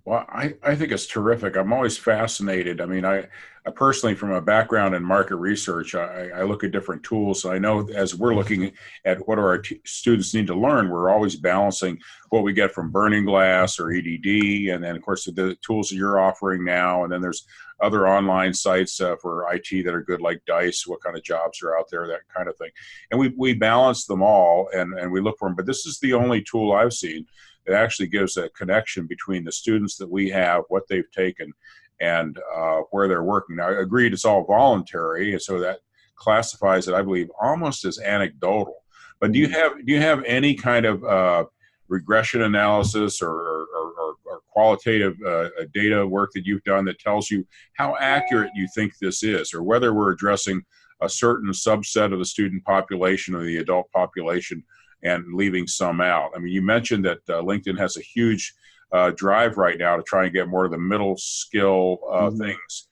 Well, I think it's terrific. I'm always fascinated. I mean, I personally, from a background in market research, I look at different tools. So I know as we're looking at what our students need to learn, we're always balancing what we get from Burning Glass or EDD, and then, of course, the tools that you're offering now. And then there's other online sites for IT that are good, like Dice, what kind of jobs are out there, that kind of thing. And we balance them all, and we look for them. But this is the only tool I've seen that actually gives a connection between the students that we have, what they've taken, and where they're working. Now, agreed, it's all voluntary, and so that classifies it, I believe, almost as anecdotal. But do you have any kind of regression analysis or qualitative data work that you've done that tells you how accurate you think this is, or whether we're addressing a certain subset of the student population or the adult population and leaving some out? I mean, you mentioned that LinkedIn has a huge drive right now to try and get more of the middle skill things,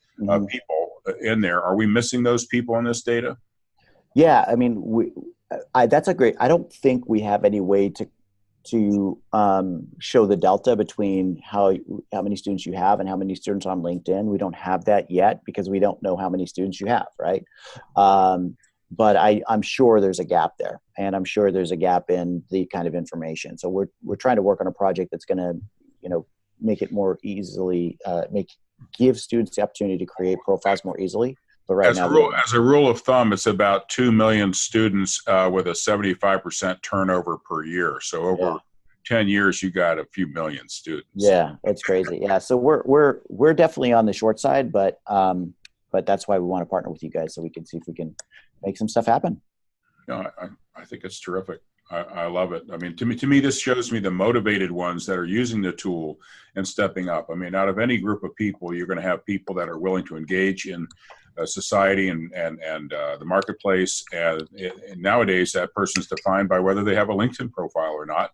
people in there. Are we missing those people in this data? Yeah, I mean, that's a great. I don't think we have any way to show the delta between how many students you have and how many students on LinkedIn. We don't have that yet because we don't know how many students you have, right? But I'm sure there's a gap there, and I'm sure there's a gap in the kind of information. So we're trying to work on a project that's going to, make it more easily, give students the opportunity to create profiles more easily. But right now, as a rule of thumb, it's about 2 million students with a 75% turnover per year. So over 10 years, you got a few million students. Yeah, it's crazy. Yeah, so we're definitely on the short side, but that's why we want to partner with you guys so we can see if we can make some stuff happen. No, I think it's terrific. I love it. I mean, to me, this shows me the motivated ones that are using the tool and stepping up. I mean, out of any group of people, you're going to have people that are willing to engage in society and the marketplace. And nowadays, that person's defined by whether they have a LinkedIn profile or not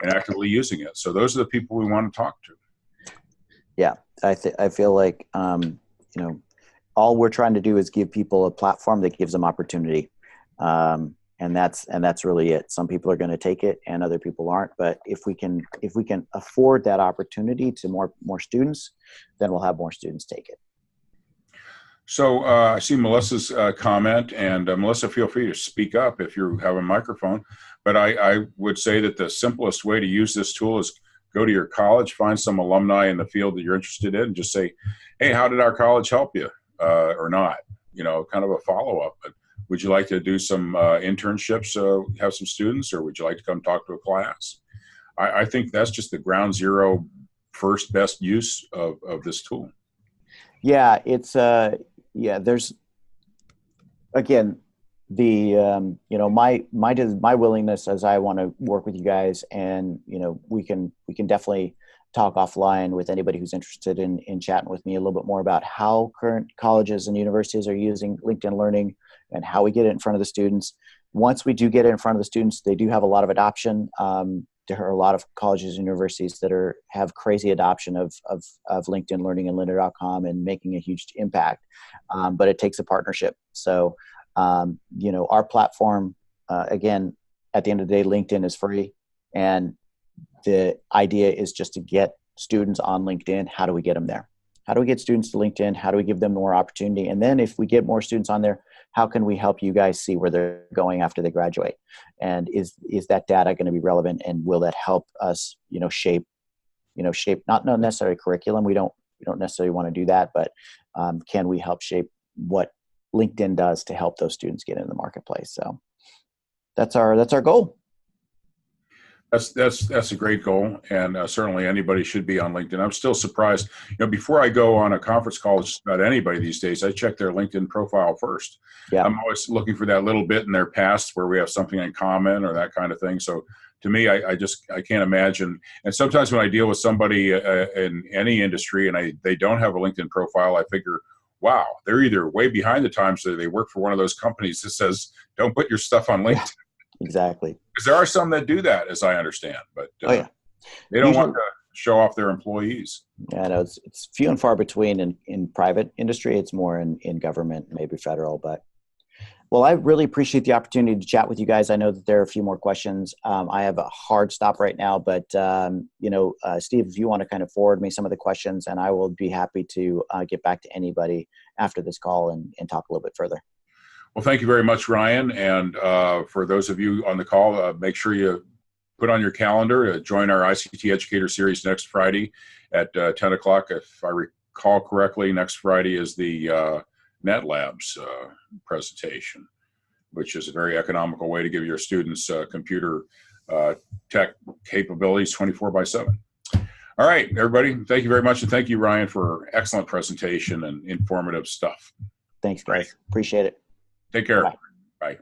and actively using it. So those are the people we want to talk to. Yeah, I feel like, all we're trying to do is give people a platform that gives them opportunity. And that's really it. Some people are going to take it and other people aren't. But if we can afford that opportunity to more students, then we'll have more students take it. So I see Melissa's comment, and Melissa, feel free to speak up if you have a microphone. But I would say that the simplest way to use this tool is go to your college, find some alumni in the field that you're interested in, and just say, hey, how did our college help you or not? Kind of a follow-up. But would you like to do some internships, have some students, or would you like to come talk to a class? I think that's just the ground zero, first best use of this tool. Yeah, it's there's, again, the my willingness as I want to work with you guys, and we can definitely talk offline with anybody who's interested in chatting with me a little bit more about how current colleges and universities are using LinkedIn Learning and how we get it in front of the students. Once we do get it in front of the students, they do have a lot of adoption. There are a lot of colleges and universities that have crazy adoption of LinkedIn Learning and lynda.com and making a huge impact. But it takes a partnership. So, our platform, again, at the end of the day, LinkedIn is free. And the idea is just to get students on LinkedIn. How do we get them there? How do we get students to LinkedIn? How do we give them more opportunity? And then if we get more students on there, how can we help you guys see where they're going after they graduate? And is that data going to be relevant? And will that help us, shape not necessarily curriculum? We don't necessarily want to do that, but can we help shape what LinkedIn does to help those students get in the marketplace? So that's our goal. That's a great goal, and certainly anybody should be on LinkedIn. I'm still surprised. Before I go on a conference call with just about anybody these days, I check their LinkedIn profile first. Yeah. I'm always looking for that little bit in their past where we have something in common or that kind of thing. So to me, I can't imagine. And sometimes when I deal with somebody in any industry and they don't have a LinkedIn profile, I figure, wow, they're either way behind the times or they work for one of those companies that says, don't put your stuff on LinkedIn. Exactly. Because there are some that do that, as I understand, but they don't want to show off their employees. Yeah, no, it's few and far between in private industry. It's more in government, maybe federal. But well, I really appreciate the opportunity to chat with you guys. I know that there are a few more questions. I have a hard stop right now, but Steve, if you want to kind of forward me some of the questions, and I will be happy to get back to anybody after this call and talk a little bit further. Well, thank you very much, Ryan. And for those of you on the call, make sure you put on your calendar to join our ICT Educator Series next Friday at 10 o'clock. If I recall correctly, next Friday is the NetLabs presentation, which is a very economical way to give your students computer tech capabilities 24/7. All right, everybody. Thank you very much. And thank you, Ryan, for excellent presentation and informative stuff. Thanks, guys. Appreciate it. Take care. Bye. Bye.